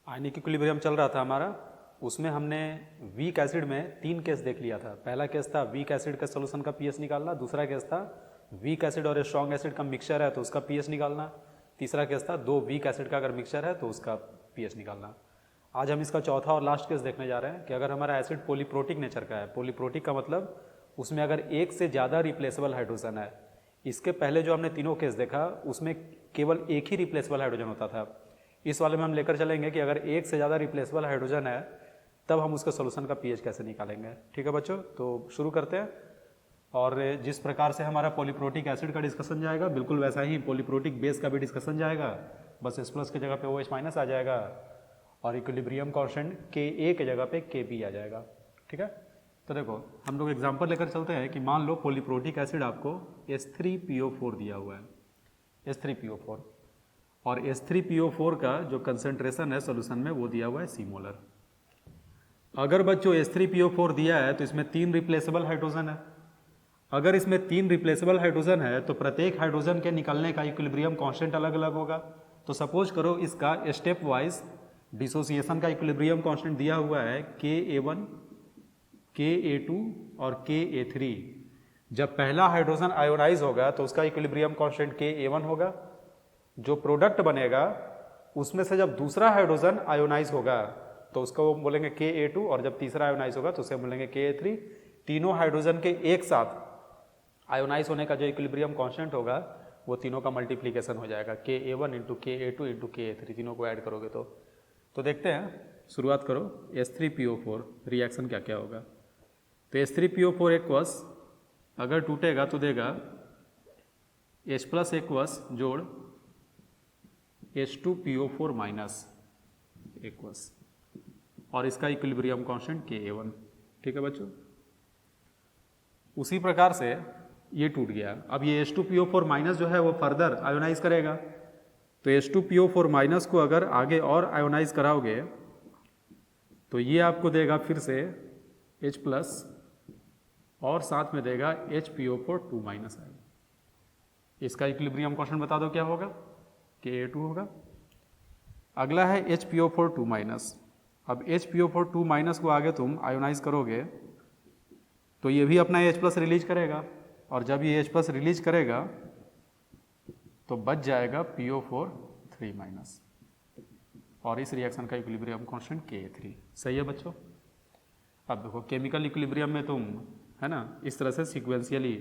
Ionic equilibrium चल रहा था हमारा, उसमें हमने वीक एसिड में 3 केस देख लिया था। पहला केस था वीक एसिड का सोल्यूशन का पीएच निकालना, दूसरा केस था वीक एसिड और स्ट्रॉन्ग एसिड का मिक्सचर है तो उसका पीएच निकालना, तीसरा केस था 2 वीक एसिड का अगर मिक्सचर है तो उसका पीएच निकालना। आज हम इसका चौथा और लास्ट केस देखने जा रहे हैं कि अगर हमारा एसिड पॉलीप्रोटिक नेचर का है। पॉलीप्रोटिक का मतलब उसमें अगर एक से ज़्यादा रिप्लेसेबल हाइड्रोजन है। इसके पहले जो हमने तीनों केस देखा उसमें केवल एक ही रिप्लेसेबल हाइड्रोजन होता था। इस वाले में हम लेकर चलेंगे कि अगर एक से ज़्यादा रिप्लेसेबल हाइड्रोजन है तब हम उसके सोल्यूशन का पीएच कैसे निकालेंगे। ठीक है बच्चों, तो शुरू करते हैं। और जिस प्रकार से हमारा पॉलीप्रोटिक एसिड का डिस्कशन जाएगा बिल्कुल वैसा ही पॉलीप्रोटिक बेस का भी डिस्कशन जाएगा, बस H+ की जगह पे OH- आ जाएगा और इक्विलिब्रियम कांस्टेंट Ka की जगह पे Kb आ जाएगा। ठीक है, तो देखो हम लोग एग्जांपल लेकर चलते हैं कि मान लो पॉलीप्रोटिक एसिड आपको H3PO4 दिया हुआ है, H3PO4, और H3PO4 का जो कंसेंट्रेशन है सोल्यूशन में वो दिया हुआ है C मोलर। अगर बच्चों H3PO4 दिया है तो इसमें 3 रिप्लेसेबल हाइड्रोजन है। अगर इसमें 3 रिप्लेसेबल हाइड्रोजन है तो प्रत्येक हाइड्रोजन के निकलने का इक्विलिब्रियम कांस्टेंट अलग अलग होगा। तो सपोज करो इसका स्टेप वाइज डिसोसिएशन का इक्विलिब्रियम कांस्टेंट दिया हुआ है Ka1, Ka2 और Ka3। जब पहला हाइड्रोजन आयोनाइज होगा तो उसका इक्विलिब्रियम कांस्टेंट Ka1 होगा। जो प्रोडक्ट बनेगा उसमें से जब दूसरा हाइड्रोजन आयोनाइज होगा तो उसको बोलेंगे Ka2, और जब तीसरा आयोनाइज होगा तो उसे बोलेंगे Ka3। तीनों हाइड्रोजन के एक साथ आयोनाइज होने का जो इक्विलिब्रियम कांस्टेंट होगा वो तीनों का मल्टीप्लिकेशन हो जाएगा, Ka1 into Ka2 into Ka3, तीनों को ऐड करोगे तो देखते हैं। शुरुआत करो, H3PO4 रिएक्शन क्या क्या होगा। तो H3PO4 एक्वस अगर टूटेगा तो देगा H+ एक्वस जोड़ H2PO4 माइनस एक्वस, और इसका इक्विलिब्रियम कांस्टेंट Ka1। ठीक है बच्चों, उसी प्रकार से ये टूट गया। अब ये H2PO4 माइनस जो है वो फर्दर आयोनाइज करेगा। तो H2PO4 माइनस को अगर आगे और आयोनाइज कराओगे तो ये आपको देगा फिर से H+ और साथ में देगा HPO4 2 माइनस आएगा। इसका इक्विलिब्रियम कांस्टेंट बता दो क्या होगा, Ka2 होगा। अगला है HPO4 2 माइनस। अब HPO4 2 माइनस को आगे तुम आयोनाइज करोगे तो ये भी अपना H+ रिलीज करेगा, और जब ये H+ रिलीज करेगा तो बच जाएगा PO4 3 माइनस, और इस रिएक्शन का इक्विलिब्रियम कांस्टेंट Ka3। सही है बच्चों। अब देखो केमिकल इक्विलिब्रियम में तुम है ना इस तरह से सीक्वेंशियली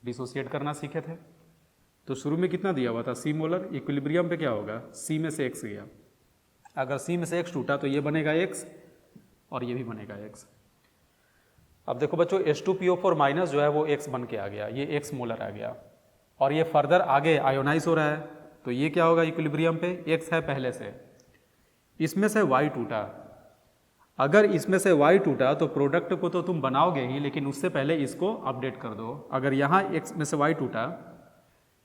डिसोसिएट करना सीखे थे। तो शुरू में कितना दिया हुआ था C मोलर, इक्विलिब्रियम पे क्या होगा C में से X गया। अगर C में से X टूटा तो ये बनेगा X और ये भी बनेगा X। अब देखो बच्चों H2PO4 माइनस जो है वो X बन के आ गया, ये X मोलर आ गया, और ये फर्दर आगे आयोनाइज हो रहा है तो ये क्या होगा इक्विलिब्रियम पे, X है पहले से, इसमें से Y टूटा। अगर इसमें से Y टूटा तो प्रोडक्ट को तो तुम बनाओगे ही, लेकिन उससे पहले इसको अपडेट कर दो। अगर यहाँ X में से Y टूटा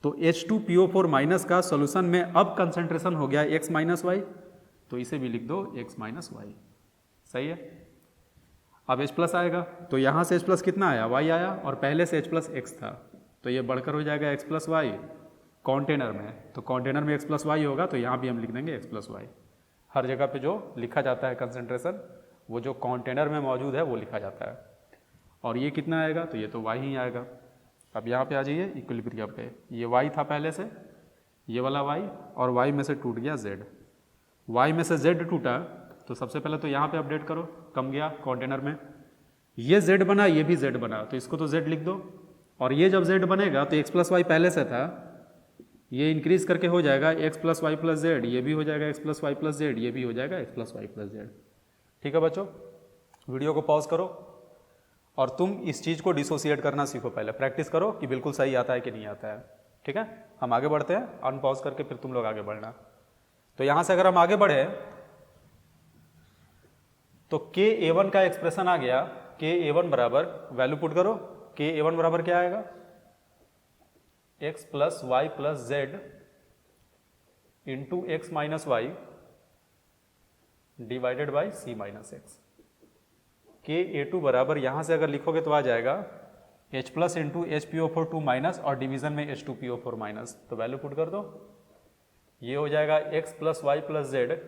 तो H2PO4 माइनस का सोल्यूशन में अब कंसेंट्रेशन हो गया X माइनस वाई, तो इसे भी लिख दो X माइनस वाई। सही है। अब H+ आएगा तो यहाँ से H+ कितना आया, Y आया, और पहले से H+ X था तो ये बढ़कर हो जाएगा X+ Y कंटेनर में। तो कंटेनर में X+ Y होगा तो यहाँ भी हम लिख देंगे X+ Y। हर जगह पे जो लिखा जाता है कंसेंट्रेशन वो जो कंटेनर में मौजूद है वो लिखा जाता है। और ये कितना आएगा, तो ये तो Y ही आएगा। अब यहाँ पे आ जाइए इक्विलिब्रियम पे, ये Y था पहले से, ये वाला Y, और Y में से टूट गया Z। Y में से Z टूटा तो सबसे पहले तो यहाँ पे अपडेट करो, कम गया कंटेनर में, ये Z बना, ये भी Z बना, तो इसको तो Z लिख दो। और ये जब Z बनेगा तो X+ Y पहले से था, ये इंक्रीज करके हो जाएगा X+ Y + Z, ये भी हो जाएगा X+ Y + Z, ये भी हो जाएगा X+ Y + Z। ठीक है बच्चों, वीडियो को पॉज करो और तुम इस चीज़ को डिसोसिएट करना सीखो, पहले प्रैक्टिस करो कि बिल्कुल सही आता है कि नहीं आता है। ठीक है, हम आगे बढ़ते हैं, अनपॉज करके फिर तुम लोग आगे बढ़ना। तो यहाँ से अगर हम आगे बढ़े तो Ka1 का एक्सप्रेशन आ गया, Ka1 बराबर, वैल्यू पुट करो, Ka1 बराबर क्या आएगा, X+ Y + Z into X minus Y divided by C minus X। Ka2 बराबर यहाँ से अगर लिखोगे तो आ जाएगा H+ इंटू HPO4 2 माइनस और डिवीजन में H2PO4 माइनस, तो वैल्यू पुट कर दो, ये हो जाएगा X + Y + Z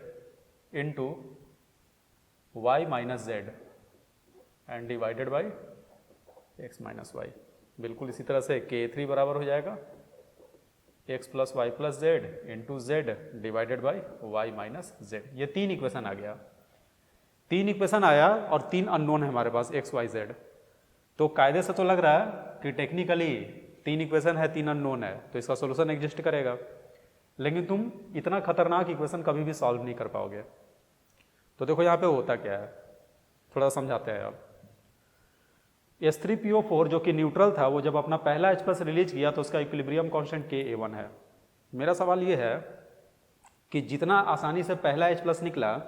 into Y minus Z and divided by X minus Y. बिल्कुल इसी तरह से k3 बराबर हो जाएगा x plus Y plus Z into Z divided by Y minus Z. ये 3 इक्वेशन आ गया, 3 इक्वेशन आया और 3 अननोन है हमारे पास x y z। तो कायदे से तो लग रहा है कि टेक्निकली 3 इक्वेशन है, 3 अननोन है, तो इसका सोल्यूशन एग्जिस्ट करेगा, लेकिन तुम इतना खतरनाक इक्वेशन कभी भी सॉल्व नहीं कर पाओगे। तो देखो यहाँ पे होता क्या है, थोड़ा समझाते हैं अब। H3PO4 जो कि न्यूट्रल था, वो जब अपना पहला H+ रिलीज किया तो उसका इक्विलिब्रियम कांस्टेंट Ka1 है। मेरा सवाल ये है कि जितना आसानी से पहला H+ निकला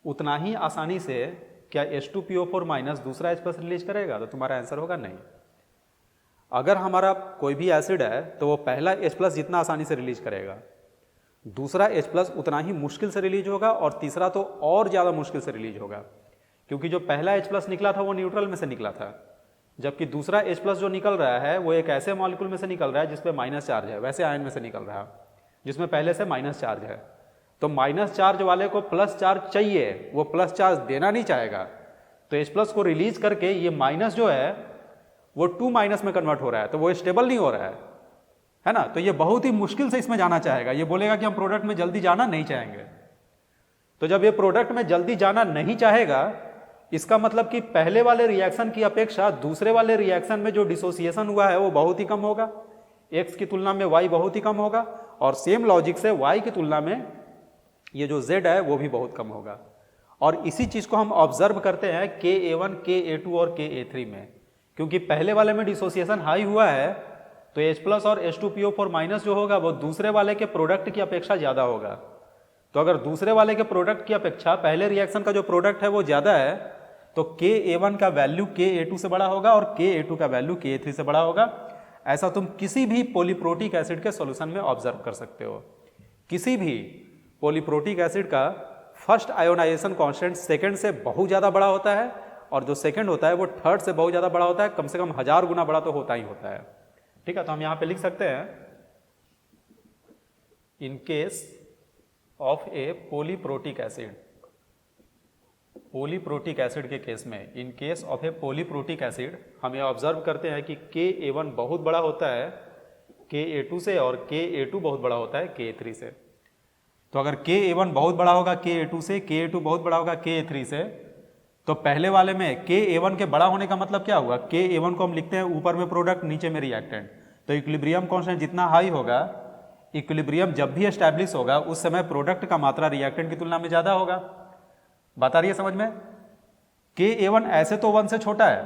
उतना ही आसानी से क्या H2PO4 माइनस दूसरा H+ रिलीज करेगा? तो तुम्हारा आंसर होगा नहीं। अगर हमारा कोई भी एसिड है तो वो पहला H+ जितना आसानी से रिलीज करेगा, दूसरा H+ उतना ही मुश्किल से रिलीज होगा, और तीसरा तो और ज़्यादा मुश्किल से रिलीज होगा, क्योंकि जो पहला H+ निकला था वो न्यूट्रल में से निकला था, जबकि दूसरा H+ जो निकल रहा है वो एक ऐसे मॉलिक्यूल में से निकल रहा है जिसपे माइनस चार्ज है, वैसे आयन में से निकल रहा है जिसमें पहले से माइनस चार्ज है। तो माइनस चार्ज वाले को प्लस चार्ज चाहिए, वो प्लस चार्ज देना नहीं चाहेगा, तो H+ को रिलीज करके ये माइनस जो है वो 2 माइनस में कन्वर्ट हो रहा है, तो वो स्टेबल नहीं हो रहा है ना। तो ये बहुत ही मुश्किल से इसमें जाना चाहेगा, ये बोलेगा कि हम प्रोडक्ट में जल्दी जाना नहीं चाहेंगे। तो जब ये प्रोडक्ट में जल्दी जाना नहीं चाहेगा, इसका मतलब कि पहले वाले रिएक्शन की अपेक्षा दूसरे वाले रिएक्शन में जो डिसोसिएशन हुआ है वो बहुत ही कम होगा, x की तुलना में y बहुत ही कम होगा, और सेम लॉजिक से y की तुलना में ये जो z है वो भी बहुत कम होगा। और इसी चीज को हम ऑब्जर्व करते हैं Ka1, Ka2 और Ka3 में, क्योंकि पहले वाले में डिसोसिएशन हाई हुआ है तो H+ और H2PO4 माइनस जो होगा वो दूसरे वाले के प्रोडक्ट की अपेक्षा ज्यादा होगा। तो अगर दूसरे वाले के प्रोडक्ट की अपेक्षा पहले रिएक्शन का जो प्रोडक्ट है वो ज्यादा है, तो Ka1 का वैल्यू Ka2 से बड़ा होगा और Ka2 का वैल्यू Ka3 से बड़ा होगा। ऐसा तुम किसी भी पॉलीप्रोटिक एसिड के सॉल्यूशन में ऑब्जर्व कर सकते हो। किसी भी पॉलीप्रोटिक एसिड का फर्स्ट आयोनाइजेशन कांस्टेंट सेकंड से बहुत ज़्यादा बड़ा होता है, और जो सेकंड होता है वो थर्ड से बहुत ज़्यादा बड़ा होता है, कम से कम 1000 गुना बड़ा तो होता ही होता है। ठीक है, तो हम यहाँ पे लिख सकते हैं in case of A polyprotic acid, polyprotic acid के केस में, in case of A polyprotic acid हम ये ऑब्जर्व करते हैं कि Ka1 बहुत बड़ा होता है Ka2 से, और Ka2 बहुत बड़ा होता है Ka3 से। तो अगर Ka1 बहुत बड़ा होगा Ka2 से, Ka2 बहुत बड़ा होगा Ka3 से, तो पहले वाले में Ka1 के बड़ा होने का मतलब क्या हुआ? Ka1 को हम लिखते हैं ऊपर में प्रोडक्ट, नीचे में रिएक्टेंट। तो इक्विलिब्रियम कांस्टेंट जितना हाई होगा, इक्विलिब्रियम जब भी एस्टैब्लिश होगा उस समय प्रोडक्ट का मात्रा रिएक्टेंट की तुलना में ज्यादा होगा। बात आ रही है समझ में? Ka1 ऐसे तो 1 से छोटा है,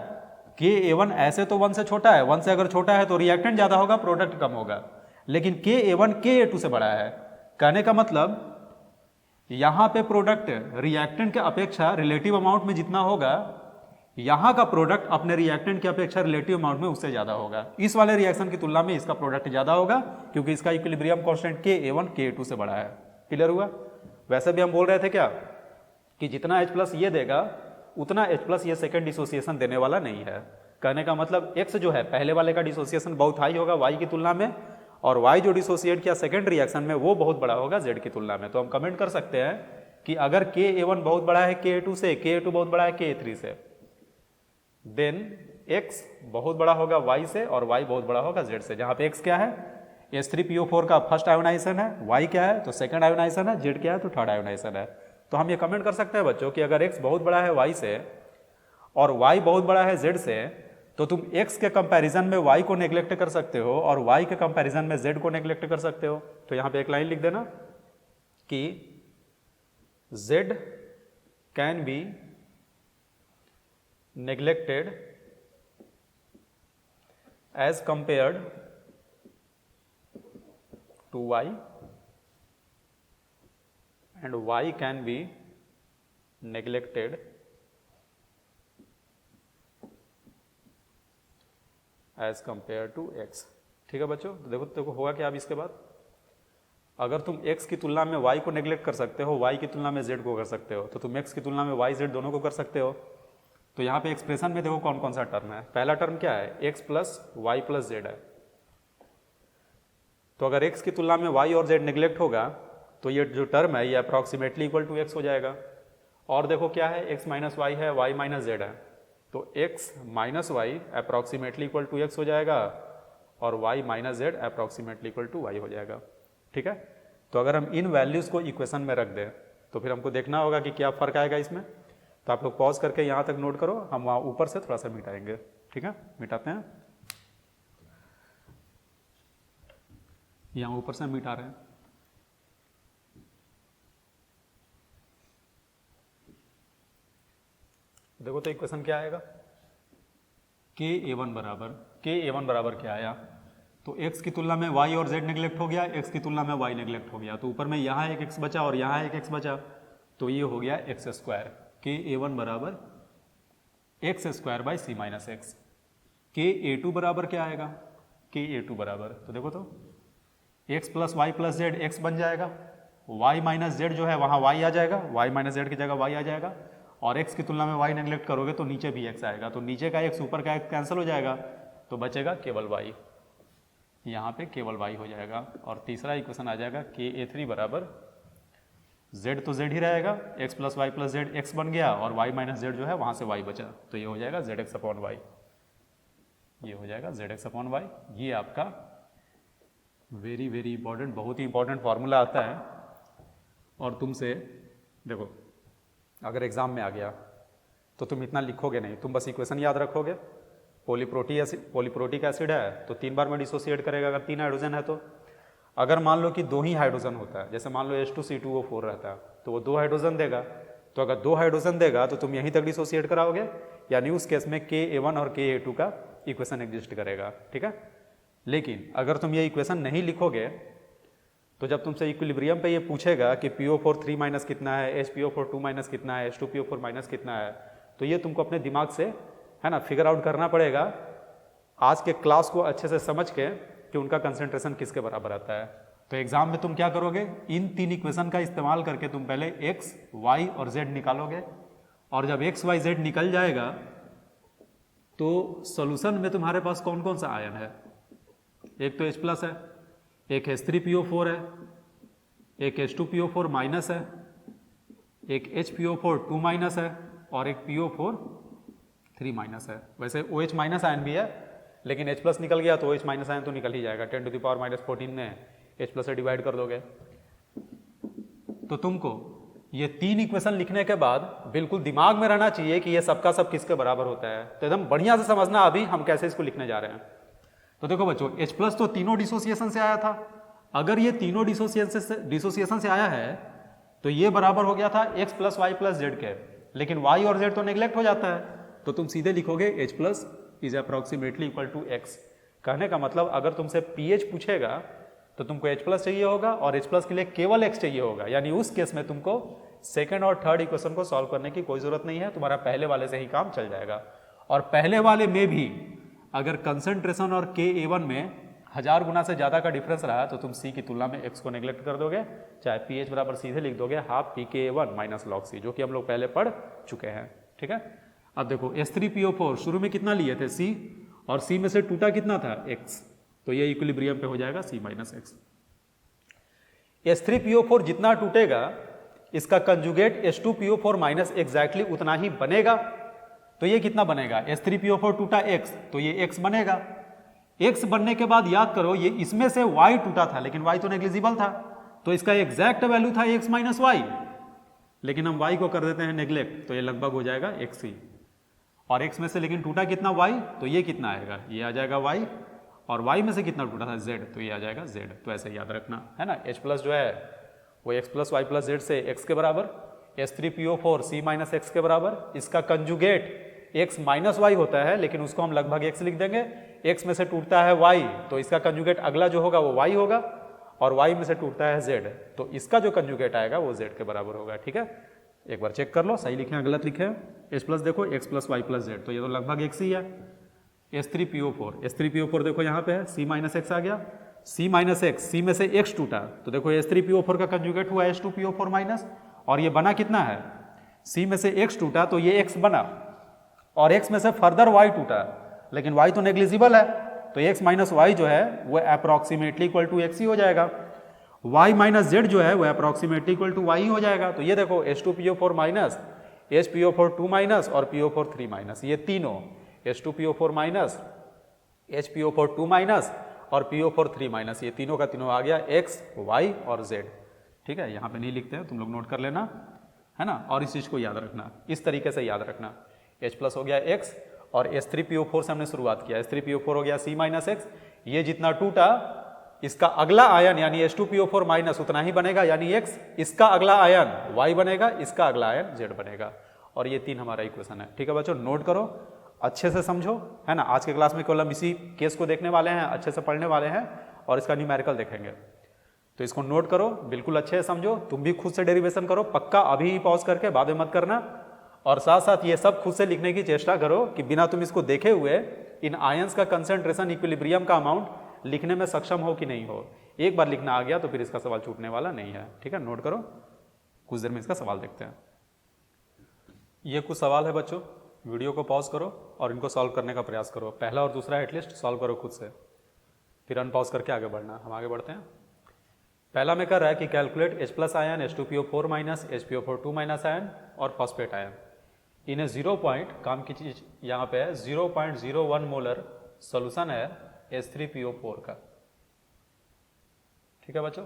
Ka1 ऐसे तो 1 से छोटा है, 1 से अगर छोटा है तो रिएक्टेंट ज्यादा होगा, प्रोडक्ट कम होगा, लेकिन Ka1 Ka2 से बड़ा है। कहने का मतलब यहां पे प्रोडक्ट रिएक्टेंट के अपेक्षा रिलेटिव अमाउंट में जितना होगा, यहां का प्रोडक्ट अपने रिएक्टेंट की अपेक्षा रिलेटिव अमाउंट में उससे ज्यादा होगा। इस वाले रिएक्शन की तुलना में इसका प्रोडक्ट ज्यादा होगा, क्योंकि इसका इक्विलिब्रियम कांस्टेंट Ka1 Ka2 से बड़ा है। क्लियर हुआ? वैसे भी हम बोल रहे थे क्या कि जितना H+ ये देगा उतना H+ ये सेकंड डिसोसिएशन देने वाला नहीं है। कहने का मतलब X जो है पहले वाले का डिसोसिएशन बहुत हाई होगा Y की तुलना में, और Y जो डिसोसिएट किया सेकंड रिएक्शन में वो बहुत बड़ा होगा Z की तुलना में। तो हम कमेंट कर सकते हैं कि अगर Ka1 बहुत बड़ा है Ka2 से, Ka2 बहुत बड़ा है Ka3 से, देन X बहुत बड़ा होगा Y से और Y बहुत बड़ा होगा Z से। जहां पे X क्या है? H3PO4 का फर्स्ट आयोनाइजेशन है, Y क्या है? तो सेकंड आयोनाइजेशन है, Z क्या है? तो थर्ड आयोनाइजेशन है। तो हम ये कमेंट कर सकते हैं बच्चों कि अगर X बहुत बड़ा है Y से और Y बहुत बड़ा है Z से, तो तुम X के कंपैरिजन में Y को नेग्लेक्ट कर सकते हो और Y के कंपैरिजन में Z को नेग्लेक्ट कर सकते हो। तो यहाँ पे एक लाइन लिख देना कि Z can be neglected as compared to Y and Y can be neglected as compared to X। ठीक है बच्चों, तो देखो होगा क्या अब इसके बाद, अगर तुम X की तुलना में Y को नेग्लेक्ट कर सकते हो, Y की तुलना में Z को कर सकते हो, तो तुम X की तुलना में Y Z दोनों को कर सकते हो। तो यहाँ पे एक्सप्रेशन में देखो कौन कौन सा टर्म है। पहला टर्म क्या है? X plus Y plus Z है। तो अगर X की तुलना में Y और Z नेग्लेक्ट होगा तो ये जो टर्म है ये अप्रॉक्सीमेटली इक्वल टू एक्स हो जाएगा। और देखो क्या है, एक्स माइनस वाई है, वाई माइनस जेड है, तो X minus Y approximately equal to X हो जाएगा और Y minus Z approximately equal to Y हो जाएगा। ठीक है, तो अगर हम इन वैल्यूज़ को इक्वेशन में रख दें तो फिर हमको देखना होगा कि क्या फ़र्क आएगा इसमें। तो आप लोग पॉज करके यहाँ तक नोट करो, हम वहाँ ऊपर से थोड़ा सा मिटाएंगे। ठीक है, मिटाते हैं, यहाँ ऊपर से हम मिटा रहे हैं। देखो तो इक्वेशन क्या आएगा, के ए वन बराबर क्या आया, तो x की तुलना में y और z नेग्लेक्ट हो गया, x की तुलना में y नेग्लेक्ट हो गया, तो ऊपर में यहाँ एक x बचा और यहाँ एक x बचा, तो ये हो गया X square. K A one बराबर X square by C minus X. K A to बराबर क्या आएगा, के ए टू बराबर, तो देखो तो x plus Y plus Z X बन जाएगा, y माइनस जेड जो है वहाँ y आ जाएगा, y माइनस जेड की जगह y आ जाएगा, और x की तुलना में y नेग्लेक्ट करोगे तो नीचे भी x आएगा, तो नीचे का x ऊपर का x कैंसिल हो जाएगा, तो बचेगा केवल y, यहाँ पे केवल y हो जाएगा। और तीसरा इक्वेशन आ जाएगा के ए थ्री बराबर z तो z ही रहेगा, x plus Y plus Z X बन गया और y माइनस जेड जो है वहाँ से y बचा, तो ये हो जाएगा जेड एक्स अपॉन वाई, ये हो जाएगा जेड एक्स अपॉन वाई। ये आपका वेरी वेरी इंपॉर्टेंट, बहुत ही इंपॉर्टेंट फार्मूला आता है। और तुमसे देखो अगर एग्जाम में आ गया तो तुम इतना लिखोगे नहीं, तुम बस इक्वेशन याद रखोगे। पॉलीप्रोटिक एसिड है तो 3 बार में डिसोसिएट करेगा अगर 3 हाइड्रोजन है तो। अगर मान लो कि 2 ही हाइड्रोजन होता है, जैसे मान लो H2C2O4 रहता है तो वो 2 हाइड्रोजन देगा, तो अगर 2 हाइड्रोजन देगा तो तुम यहीं तक डिसोसिएट कराओगे, यानी उस केस में KA1 और KA2 का इक्वेशन एग्जिस्ट करेगा। ठीक है, लेकिन अगर तुम ये इक्वेशन नहीं लिखोगे तो जब तुमसे इक्विलिब्रियम पे ये पूछेगा कि PO4 3 माइनस कितना है, HPO4 2 माइनस कितना है, H2PO4 माइनस कितना है, तो ये तुमको अपने दिमाग से है ना फिगर आउट करना पड़ेगा आज के क्लास को अच्छे से समझ के कि उनका कंसंट्रेशन किसके बराबर आता है। तो एग्जाम में तुम क्या करोगे, इन 3 इक्वेशन का इस्तेमाल करके तुम पहले x, y और z निकालोगे, और जब x, y, z निकल जाएगा तो सॉल्यूशन में तुम्हारे पास कौन कौन सा आयन है, एक तो H प्लस है, एक H3PO4 है, एक H2PO4 माइनस है, एक HPO4 2 माइनस है और एक PO4 3 माइनस है। वैसे OH माइनस आयन भी है, लेकिन H प्लस निकल गया तो OH माइनस आयन तो निकल ही जाएगा, 10 टू द पावर माइनस 14 में H प्लस से डिवाइड कर दोगे। तो तुमको ये 3 इक्वेशन लिखने के बाद बिल्कुल दिमाग में रहना चाहिए कि ये सबका सब किसके बराबर होता है, तो एकदम बढ़िया से समझना अभी हम कैसे इसको लिखने जा रहे हैं। तो देखो बच्चों, H प्लस तो तीनों डिसोसिएशन से आया था, अगर ये तीनों डिसोसिएशन से आया है तो ये बराबर हो गया था x plus Y plus Z के, लेकिन y और z तो नेग्लेक्ट हो जाता है, तो तुम सीधे लिखोगे H plus is approximately equal to x। कहने का मतलब अगर तुमसे pH पूछेगा तो तुमको H प्लस चाहिए होगा और H प्लस के लिए केवल x चाहिए होगा, यानी उस केस में तुमको सेकंड और थर्ड इक्वेशन को सॉल्व करने की कोई जरूरत नहीं है, तुम्हारा पहले वाले से ही काम चल जाएगा। और पहले वाले में भी अगर कंसंट्रेशन और KA1 में 1000 गुना से ज़्यादा का डिफरेंस रहा तो तुम C की तुलना में x को नेग्लेक्ट कर दोगे, चाहे pH बराबर सीधे लिख दोगे half pKa1 minus log C, जो कि हम लोग पहले पढ़ चुके हैं। ठीक है, अब देखो H3PO4 शुरू में कितना लिए थे C, और C में से टूटा कितना था x, तो ये इक्विलिब्रियम पे हो जाएगा C माइनस x। H3PO4 जितना टूटेगा इसका कंजुगेट H2PO4 माइनस एग्जैक्टली उतना ही बनेगा, तो ये कितना बनेगा, H3PO4 टूटा x तो ये x बनेगा। x बनने के बाद याद करो ये इसमें से y टूटा था, लेकिन y तो नेग्लिजिबल था, तो इसका एग्जैक्ट वैल्यू था x माइनस वाई, लेकिन हम y को कर देते हैं नेग्लेक्ट, तो ये लगभग हो जाएगा x ही। और x में से लेकिन टूटा कितना y, तो ये कितना आएगा, ये आ जाएगा y, और y में से कितना टूटा था z, तो ये आ जाएगा z। तो ऐसे याद रखना है ना, H प्लस जो है वो x plus Y plus Z से x के बराबर, H3PO4 C माइनस एक्स के बराबर, इसका कंजुगेट x माइनस वाई होता है लेकिन उसको हम लगभग x लिख देंगे, x में से टूटता है y तो इसका कंजुगेट अगला जो होगा वो y होगा, और y में से टूटता है z तो इसका जो कंजुगेट आएगा वो z के बराबर होगा। ठीक है, एक बार चेक कर लो सही लिखे हैं गलत लिखे हैं। H प्लस देखो x plus Y plus Z, तो ये तो लगभग x ही है। H3PO4 देखो यहाँ पे है C माइनस एक्स आ गया, C माइनस एक्स, C में से x टूटा तो देखो H3PO4 का कंजुगेट हुआ H2PO4 माइनस, और ये बना कितना है, C में से x टूटा तो ये x बना, और x में से फर्दर y टूटा, लेकिन y तो नेग्लिजिबल है, तो x माइनस वाई जो है वो अप्रॉक्सीमेटली इक्वल टू x ही हो जाएगा। y माइनस जेड जो है वो अप्रॉक्सीमेटली इक्वल टू y ही हो जाएगा। तो ये देखो H2PO4 माइनस, HPO4 2 माइनस और PO4 3 माइनस, ये तीनों H2PO4 माइनस, HPO4 2 माइनस और PO4 3 माइनस, ये तीनों का तीनों आ गया x, y और z। ठीक है, यहाँ पे नहीं लिखते हैं, तुम लोग नोट कर लेना, है ना। और इस चीज़ को याद रखना, इस तरीके से याद रखना। H प्लस हो गया x और H3PO4 से हमने शुरुआत किया, H3PO4 हो गया C माइनस x, ये जितना टूटा इसका अगला आयन यानी H2PO4 माइनस उतना ही बनेगा यानी x, इसका अगला आयन y बनेगा, इसका अगला आयन z बनेगा। और ये तीन हमारा इक्वेशन है। ठीक है बच्चों, नोट करो, अच्छे से समझो, है ना। आज के क्लास में केवल हम इसी केस को देखने वाले हैं, अच्छे से पढ़ने वाले हैं और इसका न्यूमेरिकल देखेंगे। तो इसको नोट करो, बिल्कुल अच्छे से समझो, तुम भी खुद से डेरिवेशन करो, पक्का अभी ही पॉज करके बाद में मत करना। और साथ साथ ये सब खुद से लिखने की चेष्टा करो कि बिना तुम इसको देखे हुए इन आयंस का कंसंट्रेशन, इक्विलिब्रियम का अमाउंट लिखने में सक्षम हो कि नहीं हो। एक बार लिखना आ गया तो फिर इसका सवाल छूटने वाला नहीं है। ठीक है, नोट करो, कुछ देर में इसका सवाल देखते हैं। ये कुछ सवाल है बच्चों, वीडियो को पॉज करो और इनको सॉल्व करने का प्रयास करो। पहला और दूसरा एटलीस्ट सॉल्व करो खुद से, फिर अनपॉज करके आगे बढ़ना। हम आगे बढ़ते हैं। पहला में कर रहा है कि calculate H plus ion, H2PO4 minus, HPO4 2 minus ion और फॉस्फेट आयन। इन्हें 0 पॉइंट, काम की चीज यहाँ पे है 0.01 मोलर सोल्यूशन है H3PO4 का। ठीक है बच्चों,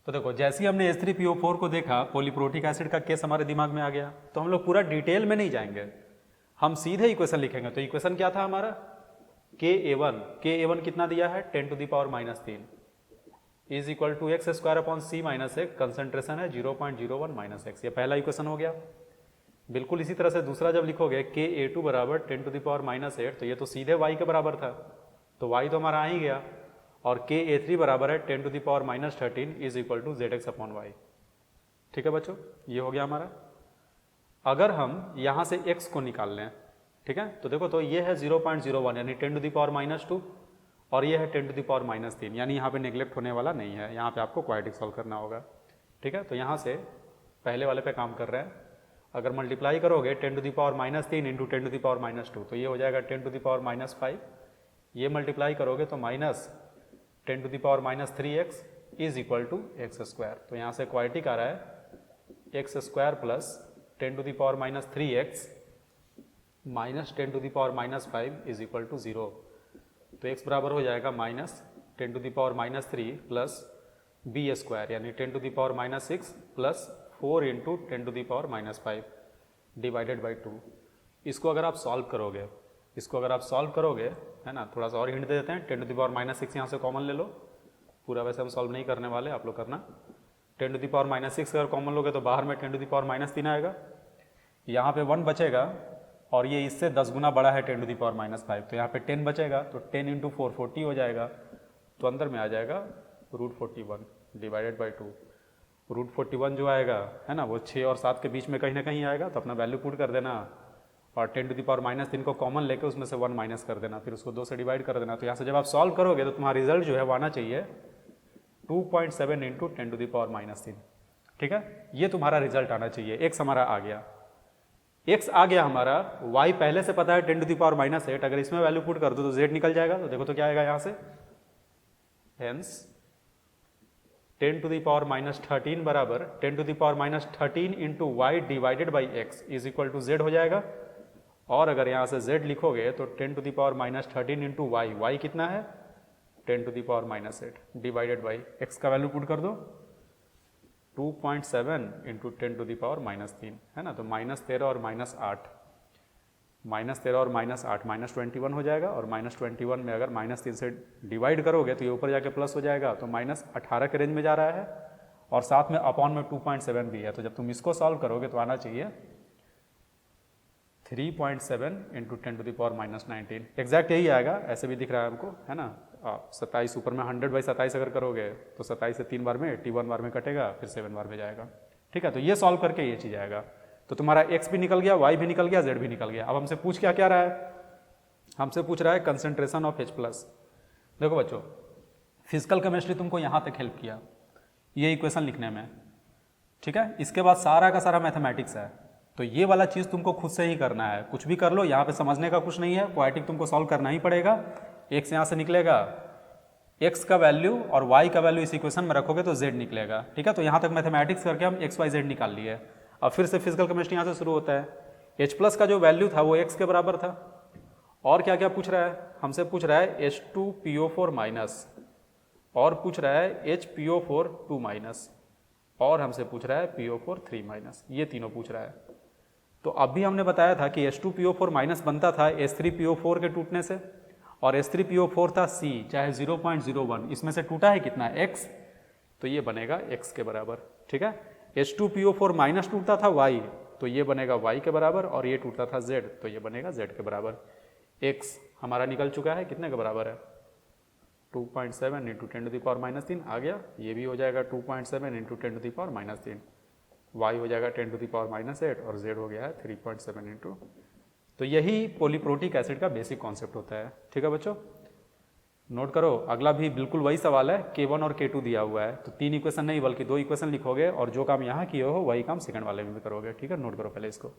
तो देखो जैसे ही हमने H3PO4 को देखा, पॉलीप्रोटिक एसिड का केस हमारे दिमाग में आ गया, तो हम लोग पूरा डिटेल में नहीं जाएंगे, हम सीधे इक्वेशन लिखेंगे। तो इक्वेशन क्या था हमारा, Ka1 कितना दिया है 10⁻³ is equal to X square upon C minus एक, कंसेंट्रेशन है 0.01 माइनस एक्स। ये पहला इक्वेशन हो गया। बिल्कुल इसी तरह से दूसरा जब लिखोगे Ka2 बराबर 10⁻⁸, तो ये तो सीधे y के बराबर था, तो y तो हमारा आ ही गया। और Ka3 बराबर है 10⁻13 is equal to zx upon वाई। ठीक है बच्चों, ये हो गया हमारा। अगर हम यहाँ से x को निकाल लें, ठीक है, तो देखो तो ये है 0.01 यानी 10⁻², और ये है 10⁻³ यानी यहाँ पे नेग्लेक्ट होने वाला नहीं है, यहाँ पे आपको क्वाड्रेटिक सॉल्व करना होगा। ठीक है, तो यहाँ से पहले वाले पे काम कर रहे हैं। अगर मल्टीप्लाई करोगे 10⁻³ इंटू 10⁻², तो ये हो जाएगा 10⁻5। ये मल्टीप्लाई करोगे तो minus 10⁻³ is equal to X square. तो यहाँ से क्वाड्रेटिक आ रहा है X square plus 10⁻³ minus 10⁻5 is equal to 0। तो x बराबर हो जाएगा माइनस 10⁻³ प्लस बी स्क्वायर यानी 10⁻6 प्लस 4 इंटू 10⁻5 डिवाइडेड बाई 2। इसको अगर आप सॉल्व करोगे, है ना, थोड़ा सा और हिंट दे देते हैं, 10⁻6 यहाँ से कॉमन ले लो, पूरा वैसे हम सॉल्व नहीं करने वाले, आप लोग करना। 10⁻6 अगर कॉमन लोगे तो बाहर में 10⁻³ आएगा, यहाँ पे 1 बचेगा और ये इससे 10 गुना बड़ा है 10⁻5, तो यहाँ पे 10 बचेगा, तो 10 इंटू 4 40 हो जाएगा, तो अंदर में आ जाएगा √41 डिवाइडेड बाई 2। √41 जो आएगा, है ना, वो 6 और 7 के बीच में कहीं ना कहीं आएगा, तो अपना वैल्यू पुट कर देना और 10⁻³ को कॉमन लेके उसमें से 1 माइनस कर देना, फिर उसको 2 से डिवाइड कर देना। तो यहाँ से जब आप सॉल्व करोगे तो तुम्हारा रिजल्ट जो है वो आना चाहिए 2.7 इंटू 10⁻³। ठीक है, ये तुम्हारा रिजल्ट आना चाहिए। x हमारा आ गया, x आ गया हमारा, y पहले से पता है 10⁻8, अगर इसमें वैल्यू पुट कर दो तो z निकल जाएगा। तो देखो तो क्या आएगा यहाँ से, हेंस 10⁻13 बराबर 10⁻13 into Y divided by X is equal to z हो जाएगा। और अगर यहाँ से z लिखोगे तो 10⁻13 इंटू वाई, वाई कितना है 10⁻8 डिवाइडेड बाई एक्स का वैल्यू पुट कर दो 2.7 इंटू 10⁻3, है ना, तो -13 और -8, -13 और -8 -21 हो जाएगा। और -21 में अगर -3 से डिवाइड करोगे तो ये ऊपर जाके प्लस हो जाएगा, तो -18 के रेंज में जा रहा है और साथ में अपॉन में 2.7 भी है। तो जब तुम इसको सॉल्व करोगे तो आना चाहिए 3.7 इंटू 10⁻19। एग्जैक्ट यही आएगा, ऐसे भी दिख रहा है हमको, है ना। 27 ऊपर में 100/27 अगर करोगे तो 27 से 3 बार में 81 बार में कटेगा, फिर 7 बार में जाएगा। ठीक है, तो ये सॉल्व करके ये चीज़ आएगा। तो तुम्हारा x भी निकल गया, y भी निकल गया, z भी निकल गया। अब हमसे पूछ क्या रहा है, हमसे पूछ रहा है कंसंट्रेशन ऑफ H+। देखो बच्चों, फिजिकल केमिस्ट्री तुमको यहाँ तक हेल्प किया ये इक्वेशन लिखने में, ठीक है। इसके बाद सारा का सारा मैथमेटिक्स है, तो ये वाला चीज़ तुमको खुद से ही करना है। कुछ भी कर लो, यहाँ पे समझने का कुछ नहीं है, क्वाड्रेटिक तुमको सॉल्व करना ही पड़ेगा। x यहाँ से निकलेगा x का वैल्यू और y का वैल्यू इस इक्वेशन में रखोगे तो z निकलेगा, ठीक है। तो यहाँ तक मैथमेटिक्स करके हम x y z निकाल लिए। अब फिर से फिजिकल केमिस्ट्री यहाँ से शुरू होता है। H+ का जो वैल्यू था वो x के बराबर था। और क्या क्या पूछ रहा है, हमसे पूछ रहा है H2PO4 माइनस, और पूछ रहा है HPO4 2 माइनस, और हमसे पूछ रहा है PO4 3 माइनस, ये तीनों पूछ रहा है। तो अभी हमने बताया था कि H2PO4 माइनस बनता था H3PO4 के टूटने से, और H3PO4 था C, चाहे 0.01, इसमें से टूटा है कितना x, तो ये बनेगा x के बराबर, ठीक है। H2PO4 माइनस टूटता था y, तो ये बनेगा y के बराबर, और ये टूटता था z, तो ये बनेगा z के बराबर। x हमारा निकल चुका है, कितने के बराबर है 2.7 इंटू 10⁻³ आ गया, ये भी हो जाएगा 2.7 इंटू 10⁻³ y हो जाएगा 10⁻8 और z हो गया है 3.7 इंटू। तो यही पॉलीप्रोटिक एसिड का बेसिक कॉन्सेप्ट होता है, ठीक है बच्चों। नोट करो, अगला भी बिल्कुल वही सवाल है, K1 और K2 दिया हुआ है, तो 3 इक्वेशन नहीं बल्कि 2 इक्वेशन लिखोगे, और जो काम यहाँ किए हो वही काम सेकंड वाले में भी करोगे, ठीक है। नोट करो पहले इसको,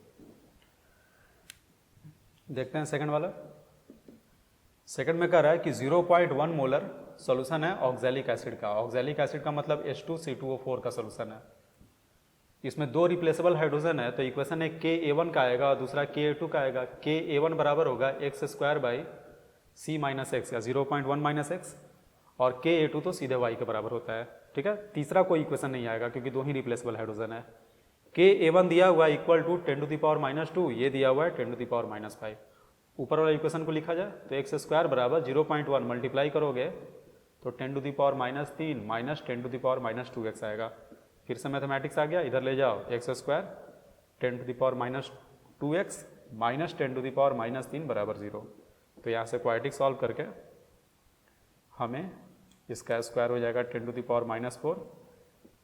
देखते हैं सेकंड वाला। सेकंड में कह रहा है कि 0.1 मोलर सोल्यूशन है ऑक्सैलिक एसिड का। ऑक्सैलिक एसिड का मतलब H2C2O4 का सोल्यूशन है। इसमें 2 रिप्लेसेबल हाइड्रोजन है, तो इक्वेशन एक Ka1 का आएगा और दूसरा Ka2 का आएगा। Ka1 बराबर होगा x² by C minus x या 0.1 माइनस एक्स, और Ka2 तो सीधे y के बराबर होता है, ठीक है। तीसरा कोई इक्वेशन नहीं आएगा क्योंकि 2 ही रिप्लेसेबल हाइड्रोजन है। Ka1 दिया हुआ है इक्वल टू 10⁻², ये दिया हुआ है 10⁻5। ऊपर वाला इक्वेशन को लिखा जाए तो x² बराबर 0.1 मल्टीप्लाई करोगे तो 10⁻³ माइनस 10⁻²x आएगा। फिर से मैथमेटिक्स आ गया, इधर ले जाओ, x² 10⁻² माइनस 10⁻³ बराबर 0। तो यहाँ से क्वाड्रेटिक सॉल्व करके हमें इसका स्क्वायर हो जाएगा 10⁻⁴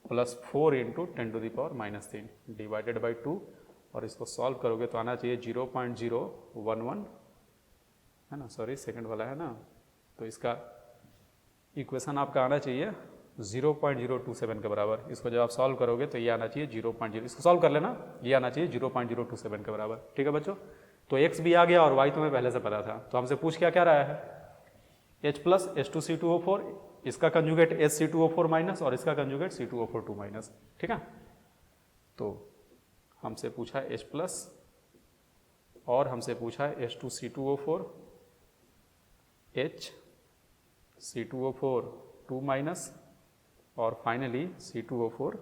प्लस 4 इंटू 10⁻³ डिवाइडेड बाई 2, और इसको सॉल्व करोगे तो आना चाहिए 0.011, है ना, सॉरी सेकंड वाला है ना, तो इसका इक्वेशन आपका आना चाहिए 0.027 के बराबर। इसको जब आप सॉल्व करोगे तो ये आना चाहिए 0.0, इसको सॉल्व कर लेना, ये आना चाहिए 0.027 के बराबर, ठीक है बच्चों। तो x भी आ गया और y तुम्हें पहले से पता था। तो हमसे पूछ क्या रहा है, H+ H2C2O4, इसका कंजुगेट HC2O4 माइनस और इसका कंजुगेट C2O4 2 माइनस, ठीक है। तो हमसे पूछा H+ और हमसे पूछा H2C2O4, HC2O4 2 माइनस, और फाइनली C2O4,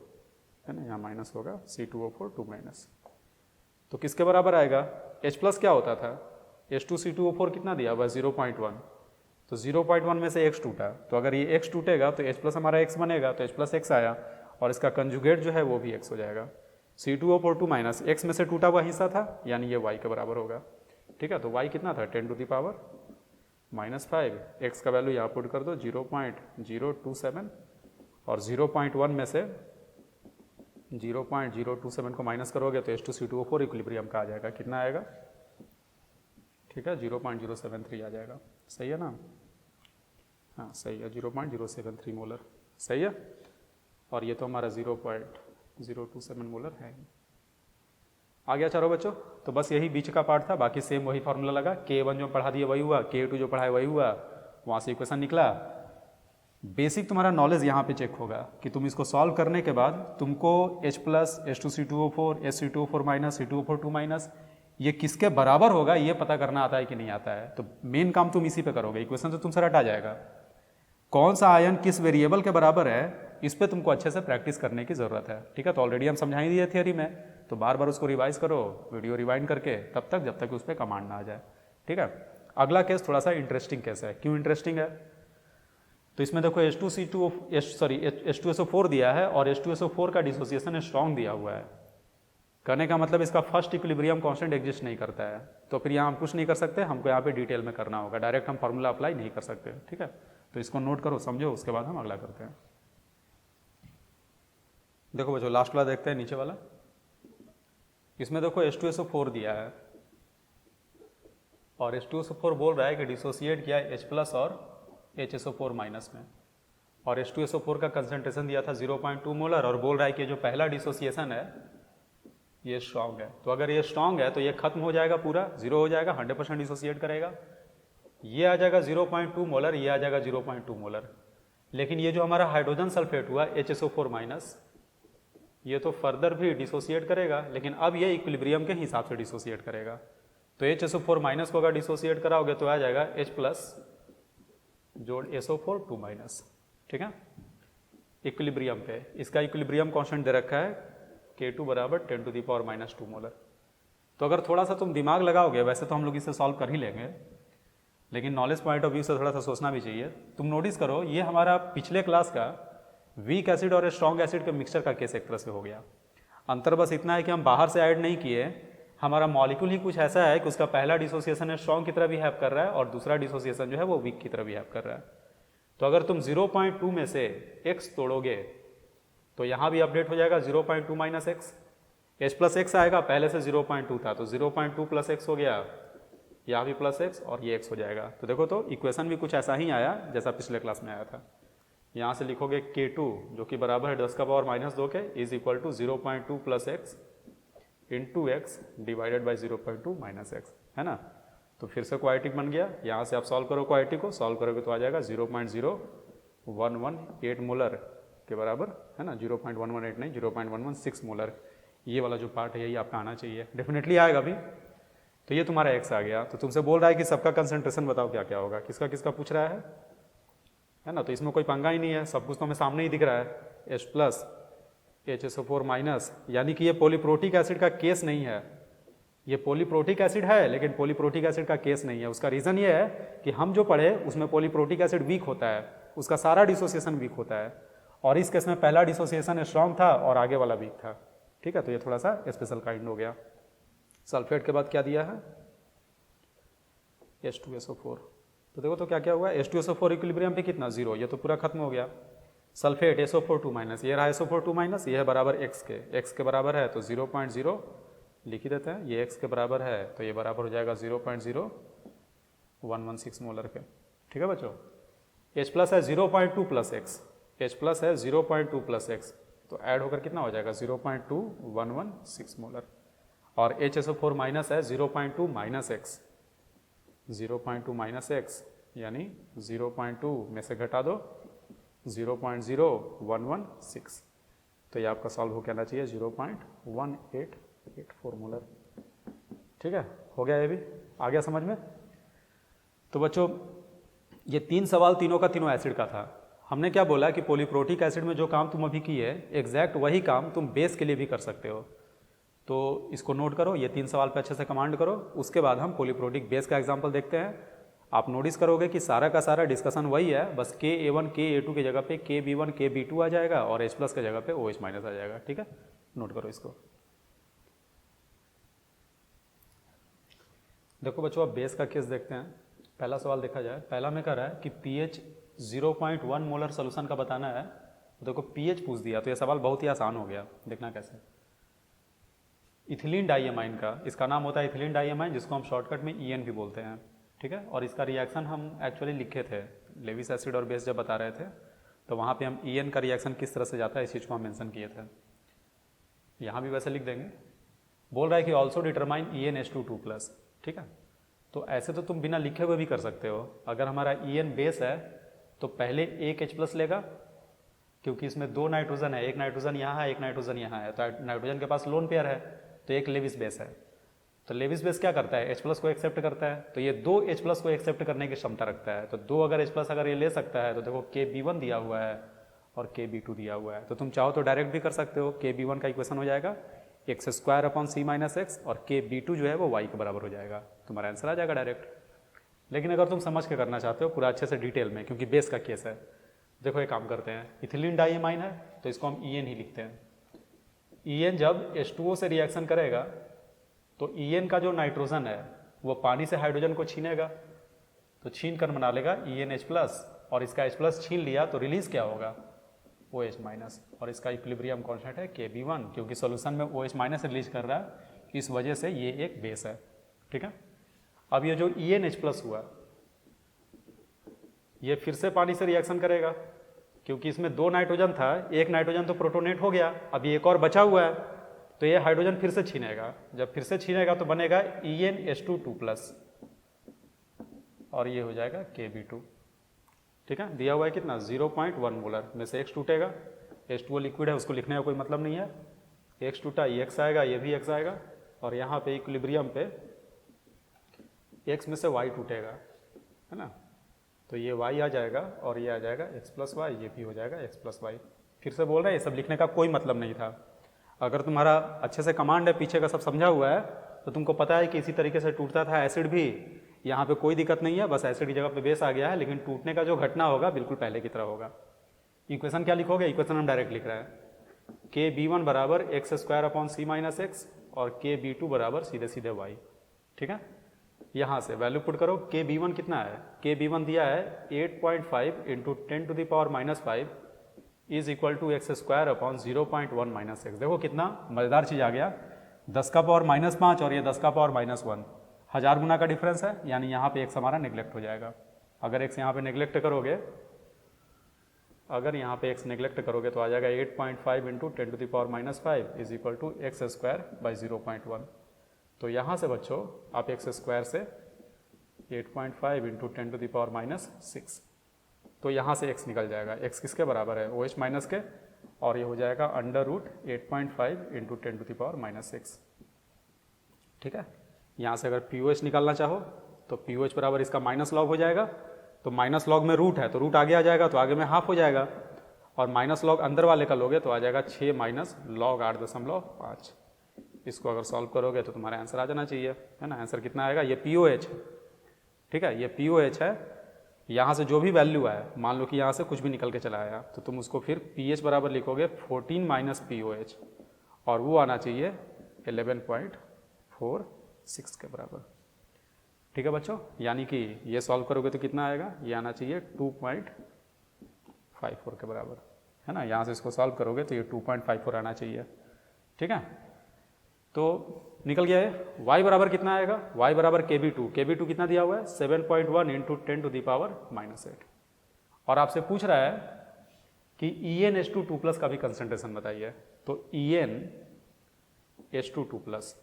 है ना, यहाँ माइनस होगा, C2O4 2 माइनस। तो किसके बराबर आएगा, H+ क्या होता था, H2C2O4 कितना दिया हुआ 0.1, तो 0.1 में से x टूटा, तो अगर ये x टूटेगा तो H+ हमारा x बनेगा, तो H+ x आया, और इसका कंजुगेट जो है वो भी x हो जाएगा। C2O4 2 माइनस x में से टूटा हुआ हिस्सा था, यानी ये y के बराबर होगा, ठीक है। तो y कितना था 10⁻⁻5, x का वैल्यू यहाँ पुट कर दो 0.027, और 0.1 में से 0.027 को माइनस करोगे तो H2C2O4 इक्विलिब्रियम का आ जाएगा, कितना आएगा, ठीक है, 0.073 आ जाएगा, सही है ना, हाँ सही है, 0.073 मोलर, सही है। और ये तो हमारा 0.027 मोलर है। आ गया चारों बच्चों, तो बस यही बीच का पार्ट था, बाकी सेम वही फॉर्मूला लगा, K1 जो पढ़ा दिया वही हुआ, K2 जो पढ़ाया वही हुआ, वहाँ से इक्वेशन निकला। बेसिक तुम्हारा नॉलेज यहाँ पे चेक होगा कि तुम इसको सॉल्व करने के बाद तुमको H+, H2C2O4, HC2O4 minus, C2O4 2 minus, ये किसके बराबर होगा ये पता करना आता है कि नहीं आता है। तो मेन काम तुम इसी पे करोगे, इक्वेशन तो तुमसे रटा जाएगा, कौन सा आयन किस वेरिएबल के बराबर है इस पे तुमको अच्छे से प्रैक्टिस करने की ज़रूरत है, ठीक है। तो ऑलरेडी हम समझा ही दिए थियरी में, तो बार बार उसको रिवाइज करो, वीडियो रिवाइंड करके, तब तक जब तक उस पर कमांड ना आ जाए, ठीक है। अगला केस थोड़ा सा इंटरेस्टिंग केस है, क्यों इंटरेस्टिंग है, तो इसमें देखो H2SO4 दिया है और H2SO4 का डिसोसिएशन स्ट्रॉन्ग दिया हुआ है। करने का मतलब इसका फर्स्ट इक्विलिब्रियम कांस्टेंट एग्जिस्ट नहीं करता है, तो फिर यहाँ हम कुछ नहीं कर सकते, हमको यहाँ पे डिटेल में करना होगा, डायरेक्ट हम फार्मूला अप्लाई नहीं कर सकते, ठीक है। तो इसको नोट करो, समझो, उसके बाद हम अगला करते हैं। देखो बच्चों लास्ट वाला देखते हैं, नीचे वाला। इसमें देखो H2SO4 दिया है और H2SO4 बोल रहा है कि डिसोसिएट किया है H+ और HSO4 माइनस में, और H2SO4 का कंसंट्रेशन दिया था 0.2 मोलर, और बोल रहा है कि जो पहला डिसोसिएशन है ये स्ट्रॉन्ग है। तो अगर ये स्ट्रॉन्ग है तो ये खत्म हो जाएगा, पूरा 0 हो जाएगा, 100% डिसोसिएट करेगा, ये आ जाएगा 0.2 मोलर, ये आ जाएगा 0.2 मोलर, लेकिन ये जो हमारा हाइड्रोजन सल्फेट हुआ HSO4 माइनस, ये तो फर्दर भी डिसोसिएट करेगा, लेकिन अब ये इक्विलिब्रियम के हिसाब से डिसोसिएट करेगा। तो HSO4 माइनस को अगर डिसोसिएट कराओगे तो आ जाएगा H प्लस जोड़ SO4 2 माइनस, ठीक है, इक्विलिब्रियम पे। इसका इक्विलिब्रियम कांस्टेंट दे रखा है K2 बराबर 10⁻⁻2 मोलर। तो अगर थोड़ा सा तुम दिमाग लगाओगे, वैसे तो हम लोग इसे सॉल्व कर ही लेंगे, लेकिन नॉलेज पॉइंट ऑफ व्यू से थोड़ा सा सोचना भी चाहिए। तुम नोटिस करो, ये हमारा पिछले क्लास का वीक एसिड और स्ट्रॉन्ग एसिड के मिक्सचर का केस एक तरह से हो गया। अंतर बस इतना है कि हम बाहर से ऐड नहीं किए, हमारा मॉलिक्यूल ही कुछ ऐसा है कि उसका पहला डिसोसिएशन स्ट्रॉन्ग की तरह बिहेव कर रहा है और दूसरा डिसोसिएशन जो है वो वीक की तरह बिहेव कर रहा है। तो अगर तुम 0.2 में से x तोड़ोगे तो यहाँ भी अपडेट हो जाएगा 0.2 minus x, H plus x आएगा, पहले से 0.2 था तो 0.2 प्लस एक्स हो गया, यहाँ भी प्लस एक्स और ये एक्स हो जाएगा। तो देखो तो इक्वेशन भी कुछ ऐसा ही आया जैसा पिछले क्लास में आया था। यहाँ से लिखोगे K2 जो कि बराबर है 10⁻⁻2 K is equal to 0.2 plus X into X divided by 0.2 minus X, है ना। तो फिर से क्वाड्रेटिक बन गया। यहाँ से आप सॉल्व करो क्वाड्रेटिक को, सॉल्व करोगे तो आ जाएगा 0.0118 मोलर के बराबर, है ना, 0.118 नहीं 0.116 मोलर। ये वाला जो पार्ट है यही आपका आना चाहिए, डेफिनेटली आएगा अभी। तो ये तुम्हारा एक्स आ गया। तो तुमसे बोल रहा है कि सबका कंसंट्रेशन बताओ क्या क्या होगा, किसका किसका पूछ रहा है ना। तो इसमें कोई पंगा ही नहीं है, सब कुछ तो हमें सामने ही दिख रहा है। H प्लस HSO4 माइनस, यानी कि ये पॉलीप्रोटिक एसिड का केस नहीं है, ये पॉलीप्रोटिक एसिड है लेकिन पॉलीप्रोटिक एसिड का केस नहीं है। उसका रीज़न ये है कि हम जो पढ़े उसमें पॉलीप्रोटिक एसिड वीक होता है, उसका सारा डिसोसिएशन वीक होता है, और इस केस में पहला डिसोसिएशन स्ट्रॉन्ग था और आगे वाला वीक था, ठीक है। तो ये थोड़ा सा स्पेशल काइंड हो गया। सल्फेट के बाद क्या दिया है H2SO4। तो देखो तो क्या क्या हुआ, H2SO4 इक्विलिब्रियम पे कितना 0, ये तो पूरा खत्म हो गया। सल्फेट SO4 2 माइनस, ये रहा SO4 2 माइनस, ये है बराबर x के बराबर है तो 0.0 लिख ही देते हैं, ये x के बराबर है तो ये बराबर हो जाएगा 0.0116 मोलर के, ठीक है बच्चों। H प्लस है 0.2 प्लस एक्स, H प्लस है 0.2 प्लस एक्स, तो ऐड होकर कितना हो जाएगा 0.2116 मोलर। और HSO4 माइनस है 0.2 माइनस एक्स, 0.2 माइनस एक्स यानी 0.2 में से घटा दो 0.0116, तो ये आपका सॉल्व हो के आना चाहिए 0.1884 मोलर, ठीक है। हो गया, ये भी आ गया समझ में। तो बच्चों ये तीन सवाल तीनों का तीनों एसिड का था। हमने क्या बोला कि पॉलीप्रोटिक एसिड में जो काम तुम अभी किए एग्जैक्ट वही काम तुम बेस के लिए भी कर सकते हो। तो इसको नोट करो, ये तीन सवाल पे अच्छे से कमांड करो। उसके बाद हम पॉलीप्रोटिक बेस का एग्जाम्पल देखते हैं। आप नोटिस करोगे कि सारा का सारा डिस्कशन वही है, बस Ka1 Ka2 की जगह पे Kb1 Kb2 आ जाएगा और H प्लस की जगह पे OH माइनस आ जाएगा, ठीक है। नोट करो इसको। देखो बच्चों अब बेस का केस देखते हैं। पहला सवाल देखा जाए, पहला में कह रहा है कि pH 0.1 मोलर सोल्यूशन का बताना है। देखो pH पूछ दिया तो ये सवाल बहुत ही आसान हो गया, देखना कैसे। इथिलीन डाइएमाइन का, इसका नाम होता है इथिलीन डाइएमाइन, जिसको हम शॉर्टकट में EN भी बोलते हैं, ठीक है। और इसका रिएक्शन हम एक्चुअली लिखे थे, लेविस एसिड और बेस जब बता रहे थे तो वहाँ पे हम EN का रिएक्शन किस तरह से जाता है इस चीज़ को हम मेंशन किए थे। यहाँ भी वैसे लिख देंगे। बोल रहा है कि ऑल्सो डिटरमाइन EnH2 प्लस, ठीक है। तो ऐसे तो तुम बिना लिखे हुए भी कर सकते हो। अगर हमारा EN बेस है तो पहले एक H प्लस लेगा, क्योंकि इसमें दो नाइट्रोजन है, एक नाइट्रोजन यहाँ है एक नाइट्रोजन यहाँ है, तो नाइट्रोजन के पास लोन पेयर है, तो एक लेविस बेस है। तो लेविस बेस क्या करता है, H प्लस को एक्सेप्ट करता है, तो ये दो H प्लस को एक्सेप्ट करने की क्षमता रखता है। तो दो अगर H प्लस अगर ये ले सकता है तो देखो Kb1 दिया हुआ है और Kb2 दिया हुआ है, तो तुम चाहो तो डायरेक्ट भी कर सकते हो। Kb1 का इक्वेशन हो जाएगा x² माइनस एक्स और Kb2 जो है वो y के बराबर हो जाएगा, तुम्हारा आंसर आ जाएगा डायरेक्ट। लेकिन अगर तुम समझ के करना चाहते हो पूरा अच्छे से डिटेल में, क्योंकि बेस का केस है, देखो ये काम करते हैं। इथिलीन डाइएमाइन है तो इसको हम EN ही लिखते हैं। EN जब H2O से रिएक्शन करेगा तो EN का जो नाइट्रोजन है वो पानी से हाइड्रोजन को छीनेगा, तो छीन कर बना लेगा EnH प्लस, और इसका H प्लस छीन लिया तो रिलीज क्या होगा OH माइनस, और इसका इक्विलिब्रियम कांस्टेंट है Kb1, क्योंकि सॉल्यूशन में OH माइनस रिलीज कर रहा है, इस वजह से ये एक बेस है, ठीक है। अब ये जो EnH प्लस हुआ ये फिर से पानी से रिएक्शन करेगा, क्योंकि इसमें दो नाइट्रोजन था, एक नाइट्रोजन तो प्रोटोनेट हो गया, अभी एक और बचा हुआ है, तो ये हाइड्रोजन फिर से छीनेगा। जब फिर से छीनेगा तो बनेगा EnH2 प्लस और ये हो जाएगा Kb2, ठीक है, दिया हुआ है कितना 0.1 मोलर में से x टूटेगा, H2O लिक्विड है उसको लिखने का कोई मतलब नहीं है, x टूटा ये x आएगा, ये भी x आएगा, और यहाँ पे इक्विलिब्रियम पे x में से y टूटेगा, है ना, तो ये y आ जाएगा और ये आ जाएगा x प्लस वाई, ये भी हो जाएगा x प्लस वाई। फिर से बोल रहे हैं ये सब लिखने का कोई मतलब नहीं था। अगर तुम्हारा अच्छे से कमांड है, पीछे का सब समझा हुआ है, तो तुमको पता है कि इसी तरीके से टूटता था एसिड भी। यहाँ पे कोई दिक्कत नहीं है, बस एसिड की जगह पे बेस आ गया है, लेकिन टूटने का जो घटना होगा बिल्कुल पहले की तरह होगा। इक्वेशन क्या लिखोगे, इक्वेशन हम डायरेक्ट लिख रहे हैं, के बी वन बराबर X square upon C minus x और के बी टू बराबर सीधे सीधे वाई। ठीक है, यहाँ से वैल्यू पुट करो, के बी वन कितना है, के बी वन दिया है 8.5 into 10 to the power minus 5 is equal to X square upon 0.1 minus X. देखो कितना मज़ेदार चीज़ आ गया, 10 का पावर माइनस 5 और ये 10 का पावर माइनस 1, 1000 गुना का डिफरेंस है, यानी यहाँ पे एक्स हमारा नेग्लेक्ट हो जाएगा। अगर एक्स यहाँ पे नेग्लेक्ट करोगे, अगर यहाँ पे एक्स नेग्लेक्ट करोगे तो आ जाएगा 8.5 into 10 to the power minus 5 is equal to X square by 0.1। तो यहाँ से बच्चों आप एक्स स्क्वायर से 8.5 into 10 to the power minus 6, तो यहाँ से x निकल जाएगा, x किसके बराबर है OH माइनस के, और ये हो जाएगा under root 8.5 into 10 to the power minus 6। ठीक है, यहाँ से अगर POH निकालना चाहो तो POH बराबर इसका माइनस लॉग हो जाएगा, तो माइनस लॉग में रूट है तो रूट आगे आ जाएगा, तो आगे में हाफ हो जाएगा, और माइनस लॉग अंदर वाले का लोगे तो आ जाएगा 6 माइनस लॉग 8.5। इसको अगर सॉल्व करोगे तो तुम्हारा आंसर आ जाना चाहिए, है ना। आंसर कितना आएगा, ये POH, ठीक है, ये POH है। यहाँ से जो भी वैल्यू आए, मान लो कि यहाँ से कुछ भी निकल के चला आया, तो तुम उसको फिर pH बराबर लिखोगे 14 माइनस POH, और वो आना चाहिए 11.46 के बराबर। ठीक है बच्चों, यानी कि ये सॉल्व करोगे तो कितना आएगा, ये आना चाहिए 2.54 के बराबर, है ना। यहाँ से इसको सॉल्व करोगे तो ये 2.54 आना चाहिए। ठीक है, तो निकल गया है। y बराबर कितना आएगा, y बराबर KB2 कितना दिया हुआ है 7.1 into 10 to the power minus 8, और आपसे पूछ रहा है कि EnH2 का भी कंसंट्रेशन बताइए, तो EnH2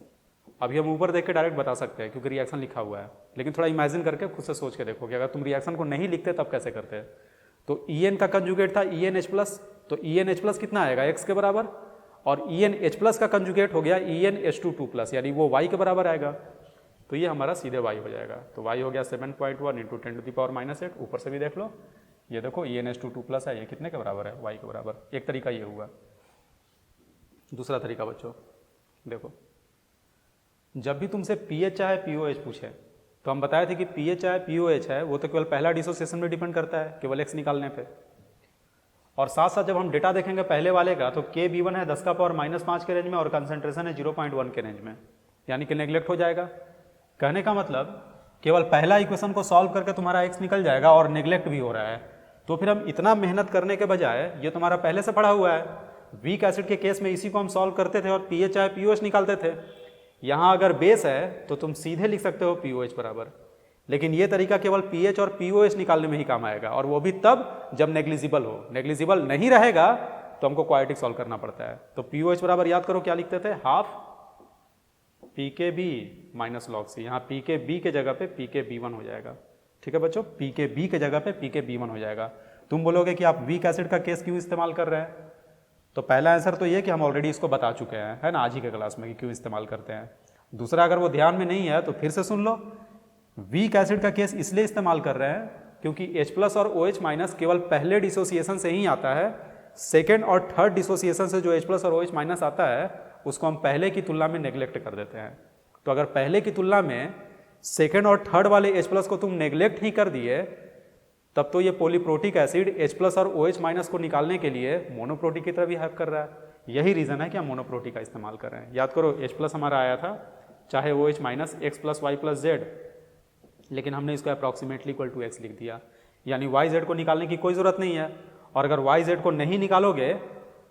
अभी हम ऊपर देख के डायरेक्ट बता सकते हैं क्योंकि रिएक्शन लिखा हुआ है, लेकिन थोड़ा इमेजिन करके खुद से सोच के देखो कि अगर तुम रिएक्शन को नहीं लिखते तब कैसे करते। तो En का कंजुगेट था EnH+, तो EnH+ कितना आएगा x के बराबर, और EnH+ का कंजुगेट हो गया EnH2 यानी वो y के बराबर आएगा, तो ये हमारा सीधे y हो जाएगा। तो y हो गया 7.1 into 10 to the power minus 8। ऊपर से भी देख लो, ये देखो EnH2 है, ये कितने के बराबर है, y के बराबर। एक तरीका ये हुआ। दूसरा तरीका बच्चों देखो, जब भी तुमसे pH चाहे POH पूछे तो हम बताए थे कि pH चाहे POH है वो तो केवल पहला डिसोसिएशन में डिपेंड करता है, केवल x निकालने पे। और साथ साथ जब हम डेटा देखेंगे पहले वाले का, तो KB1 है 10 का पावर माइनस 5 के रेंज में और कंसंट्रेशन है 0.1 के रेंज में, यानी कि नेग्लेक्ट हो जाएगा। कहने का मतलब केवल पहला इक्वेशन को सॉल्व करके तुम्हारा x निकल जाएगा और नेग्लेक्ट भी हो रहा है। तो फिर हम इतना मेहनत करने के बजाय, ये तुम्हारा पहले से पढ़ा हुआ है, वीक एसिड के केस में इसी को हम सॉल्व करते थे और pH चाहे POH निकालते थे। यहाँ अगर बेस है तो तुम सीधे लिख सकते हो POH बराबर, लेकिन ये तरीका केवल pH और POH निकालने में ही काम आएगा, और वो भी तब जब नेग्लिजिबल हो। नेग्लिजिबल नहीं रहेगा तो हमको क्वाड्रेटिक सॉल्व करना पड़ता है। तो POH बराबर याद करो क्या लिखते थे, half PKB minus log C। यहाँ PKB के जगह पे PKB1 हो जाएगा। ठीक है बच्चों, PKB के जगह पे PKB1 हो जाएगा। तुम बोलोगे कि आप वीक एसिड का केस क्यों इस्तेमाल कर रहे हैं, तो पहला आंसर तो ये कि हम ऑलरेडी इसको बता चुके हैं, है ना, आज ही के क्लास में कि क्यों इस्तेमाल करते हैं। दूसरा, अगर वो ध्यान में नहीं है तो फिर से सुन लो, वीक एसिड का केस इसलिए इस्तेमाल कर रहे हैं क्योंकि H+ और OH- केवल पहले डिसोसिएशन से ही आता है। सेकेंड और थर्ड डिसोसिएशन से जो H+ और OH- आता है उसको हम पहले की तुलना में नेग्लेक्ट कर देते हैं। तो अगर पहले की तुलना में सेकेंड और थर्ड वाले H+ को तुम नेग्लेक्ट ही कर दिए, तब तो ये पॉलीप्रोटिक एसिड H+ और OH- को निकालने के लिए मोनोप्रोटिक की तरह भी हेल्प कर रहा है। यही रीज़न है कि हम मोनोप्रोटिक का इस्तेमाल कर रहे हैं। याद करो, H+ हमारा आया था चाहे OH- x + y + z, लेकिन हमने इसको अप्रॉक्सीमेटली इक्वल टू x लिख दिया, यानी YZ को निकालने की कोई ज़रूरत नहीं है। और अगर YZ को नहीं निकालोगे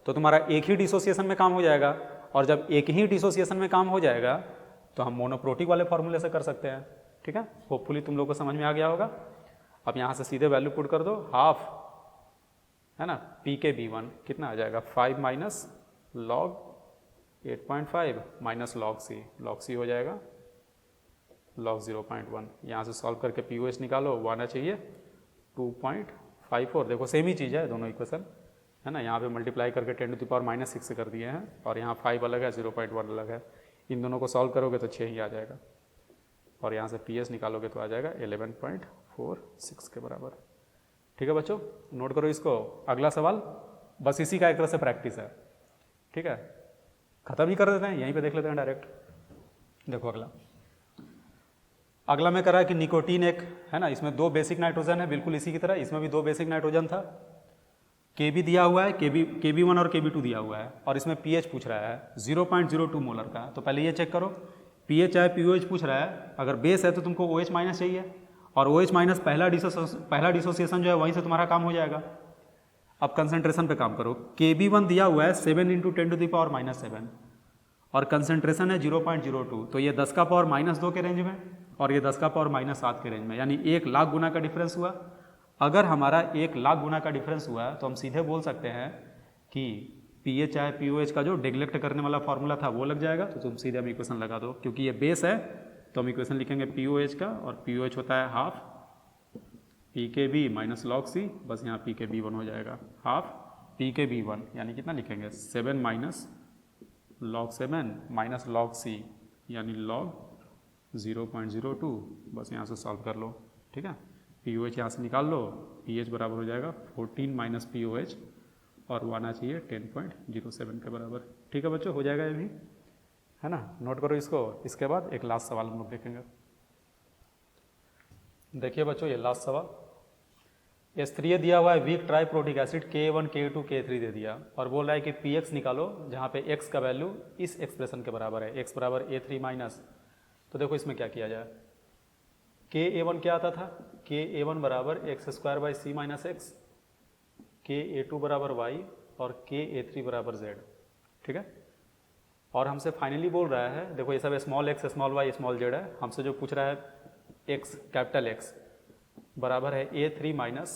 तो तुम्हारा एक ही डिसोसिएशन में काम हो जाएगा, और जब एक ही डिसोसिएशन में काम हो जाएगा तो हम मोनोप्रोटिक वाले फॉर्मूले से कर सकते हैं। ठीक है, होपफुली तुम लोग को समझ में आ गया होगा। अब यहाँ से सीधे वैल्यू पुट कर दो, हाफ, है ना, PKB1 कितना आ जाएगा 5 minus log 8.5 minus log C हो जाएगा log 0.1। यहाँ से सॉल्व करके POH निकालो, वो आना चाहिए 2.54 5 4, देखो सेम ही चीज़ है दोनों इक्वेशन, है ना। यहाँ पे मल्टीप्लाई करके 10⁻⁻6 कर दिए हैं और यहाँ 5 अलग है, 0.1 अलग है। इन दोनों को सॉल्व करोगे तो 6 ही आ जाएगा और यहाँ से PS निकालोगे तो आ जाएगा 11.46 के बराबर। ठीक है बच्चों, नोट करो इसको। अगला सवाल बस इसी का एक तरह से प्रैक्टिस है, ठीक है। खत्म ही कर देते हैं, यहीं पे देख लेते हैं डायरेक्ट। देखो अगला में करा है कि निकोटीन एक है ना, इसमें 2 बेसिक नाइट्रोजन है, बिल्कुल इसी की तरह इसमें भी 2 बेसिक नाइट्रोजन था। Kb दिया हुआ है, Kb1 और Kb2 दिया हुआ है और इसमें pH पूछ रहा है 0.02 मोलर का। तो पहले ये चेक करो, pH चाहे pOH पूछ रहा है, अगर बेस है तो तुमको OH माइनस चाहिए और OH माइनस पहला डिसोसिएशन जो है वहीं से तुम्हारा काम हो जाएगा। अब कंसंट्रेशन पे काम करो। Kb1 दिया हुआ है 7 × 10⁻⁻7 और कंसंट्रेशन है 0.02, तो ये 10 का पावर -2 के रेंज में और ये 10 का पावर -7 के रेंज में, यानी 1 लाख गुना का डिफरेंस हुआ। अगर हमारा 1 लाख गुना का डिफरेंस हुआ तो हम सीधे बोल सकते हैं कि pH चाहे pOH का जो नेग्लेक्ट करने वाला फॉर्मूला था वो लग जाएगा। तो तुम सीधे हम इक्वेशन लगा दो, क्योंकि ये बेस है तो हम इक्वेशन लिखेंगे pOH का और pOH होता है half pKb minus log C, बस यहाँ pKb1 हो जाएगा हाफ pKb1, यानी कितना लिखेंगे 7 minus log 7 minus log C यानी log 0.02, बस यहाँ से सॉल्व कर लो, ठीक है। pOH यहाँ से निकाल लो, pH बराबर हो जाएगा 14 माइनस pOH और वो आना चाहिए 10.07 के बराबर। ठीक है बच्चों, हो जाएगा ये भी, है ना। नोट करो इसको। इसके बाद एक लास्ट सवाल हम लोग देखेंगे। देखिए बच्चों, ये लास्ट सवाल H3 दिया हुआ है, week triprotic acid K1 K2 K3 दे दिया और बोल रहा है कि Px निकालो, जहाँ पे x का वैल्यू इस एक्सप्रेशन के बराबर है, x बराबर A3 माइनस। तो देखो इसमें क्या किया जाए। Ka1 क्या आता था, Ka1 बराबर x² / c - x, Ka2 बराबर y और Ka3 बराबर z, ठीक है। और हमसे फाइनली बोल रहा है, देखो ये सब small x small y small z है, हमसे जो पूछ रहा है x कैपिटल X बराबर है A3 minus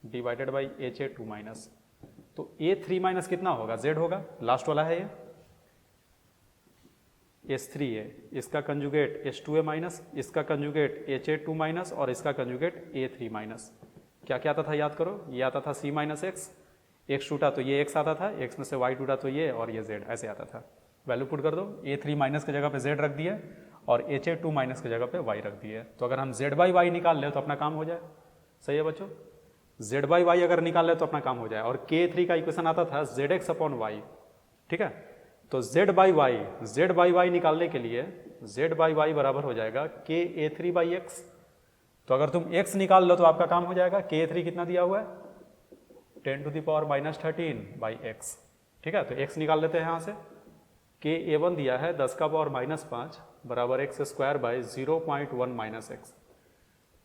divided by HA2 minus. तो A3 माइनस कितना होगा, Z होगा, लास्ट वाला है ये S3A, इसका कंजुगेट H2A माइनस, इसका कंजुगेट HA2 माइनस और इसका कंजुगेट A3 माइनस। क्या क्या आता था याद करो, ये आता था C माइनस एक्स, x टूटा तो ये x आता था, x में से y टूटा तो ये और ये z ऐसे आता था। वैल्यू पुट कर दो, A3 माइनस की जगह पे z रख दिया और HA2 माइनस की जगह पे y रख दिए। तो अगर हम z बाई वाई निकाल ले तो अपना काम हो जाए। सही है बच्चों, z बाई वाई अगर निकाल ले तो अपना काम हो जाए। और K3 का इक्वेशन आता था zx अपॉन y, ठीक है। तो z बाई वाई निकालने के लिए z बाई वाई बराबर हो जाएगा Ka3 बाई x। तो अगर तुम x निकाल लो तो आपका काम हो जाएगा। Ka3 कितना दिया हुआ है 10⁻⁻13 बाई x, ठीक है। तो x निकाल लेते हैं यहाँ से। Ka1 दिया है 10⁻⁻5 बराबर x² बाई 0.1 माइनस x,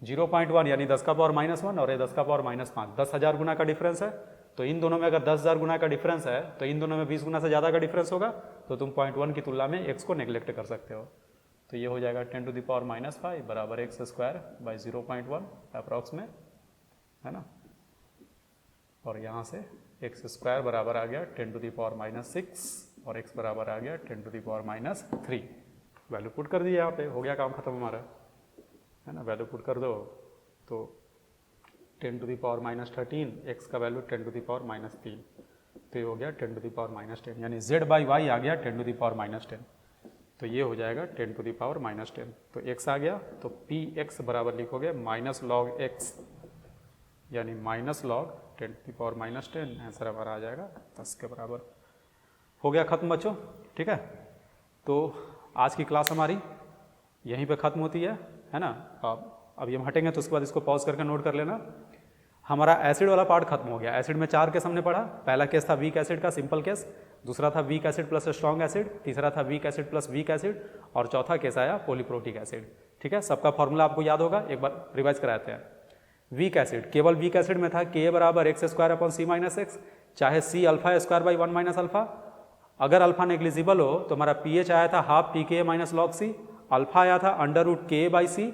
0.1 यानी 10⁻⁻1 और ये 10⁻⁻5, 10,000 गुना का डिफरेंस है। तो इन दोनों में अगर 10,000 गुना का डिफरेंस है तो इन दोनों में 20 गुना से ज़्यादा का डिफरेंस होगा, तो तुम 0.1 की तुलना में x को नेग्लेक्ट कर सकते हो। तो ये हो जाएगा 10⁻⁻5 बराबर x² बाई 0.1 अप्रॉक्स में, है ना। और यहाँ से x² बराबर आ गया 10⁻⁻6 और x बराबर आ गया 10⁻⁻3। वैल्यू पुट कर दी यहाँ पे, हो गया काम खत्म हमारा, है ना। वैल्यू पुट कर दो तो 10⁻⁻13, x का वैल्यू 10⁻⁻3, तो ये हो गया 10⁻⁻10, यानी z बाई वाई आ गया 10⁻⁻10। तो ये हो जाएगा 10⁻⁻10। तो x आ गया तो Px बराबर लिखोगे माइनस लॉग x, यानी माइनस लॉग 10⁻⁻10। आंसर हमारा आ जाएगा 10 के बराबर। हो गया खत्म बच्चों, ठीक है। तो आज की क्लास हमारी यहीं पे ख़त्म होती है ना। अभी हम हटेंगे तो उसके बाद इसको पॉज करके नोट कर लेना। हमारा एसिड वाला पार्ट खत्म हो गया। एसिड में 4 केस हमने पढ़ा। पहला केस था वीक एसिड का सिंपल केस, दूसरा था weak acid plus strong acid, तीसरा था weak acid plus weak acid और चौथा केस आया पॉलीप्रोटिक एसिड, ठीक है। सबका फॉर्मूला आपको याद होगा, एक बार रिवाइज कराते हैं। वीक एसिड, केवल वीक एसिड में था Ka बराबर x² upon C minus x, चाहे C α² बाई 1 माइनस अल्फा। अगर अल्फा नेग्लिजिबल हो तो हमारा pH आया था half pKa minus log C, alpha आया था √Ka by C,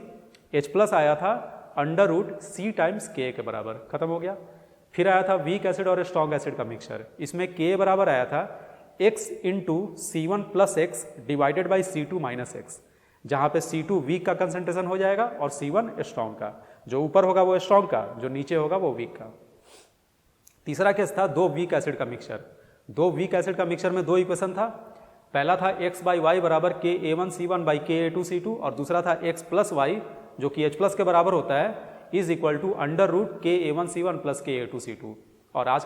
H plus आया था √C टाइम्स Ka के बराबर। खत्म हो गया। फिर आया था वीक एसिड और स्ट्रॉन्ग एसिड का मिक्सचर, इसमें Ka बराबर आया था x into C1 plus x divided by C2 minus x, जहाँ पे C2 वीक का कंसंट्रेशन हो जाएगा और C1 स्ट्रॉन्ग का। जो ऊपर होगा वो स्ट्रॉन्ग का, जो नीचे होगा वो वीक का। तीसरा केस था दो वीक एसिड का मिक्सचर। दो वीक एसिड का मिक्सचर में दो इक्वेशन था, पहला था x बाई वाई बराबर KA1C1 बाई KA2C2 और दूसरा था x प्लस वाई जो कि H प्लस के बराबर होता है is equal to under root KA1C1 प्लस KA2C2। और आज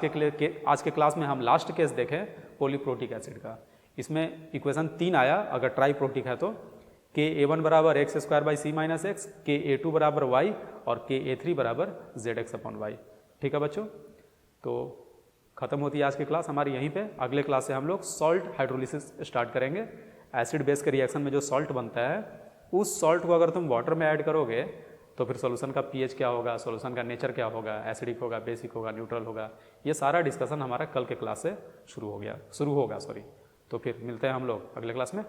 के क्लास में हम लास्ट केस देखें पॉलीप्रोटिक एसिड का। इसमें इक्वेशन 3 आया अगर ट्राईप्रोटिक है तो, KA1 बराबर X square by C minus X, KA2 बराबर वाई और KA3 बराबर ZX अपॉन वाई। ठीक है बच्चों, तो खत्म होती है आज की क्लास हमारी यहीं पे। अगले क्लास से हम लोग सॉल्ट हाइड्रोलिसिस स्टार्ट करेंगे। एसिड बेस के रिएक्शन में जो सॉल्ट बनता है उस सॉल्ट को अगर तुम वाटर में ऐड करोगे तो फिर सॉल्यूशन का पीएच क्या होगा, सॉल्यूशन का नेचर क्या होगा, एसिडिक होगा, बेसिक होगा, न्यूट्रल होगा, ये सारा डिस्कशन हमारा कल के क्लास से शुरू होगा। तो फिर मिलते हैं हम लोग अगले क्लास में।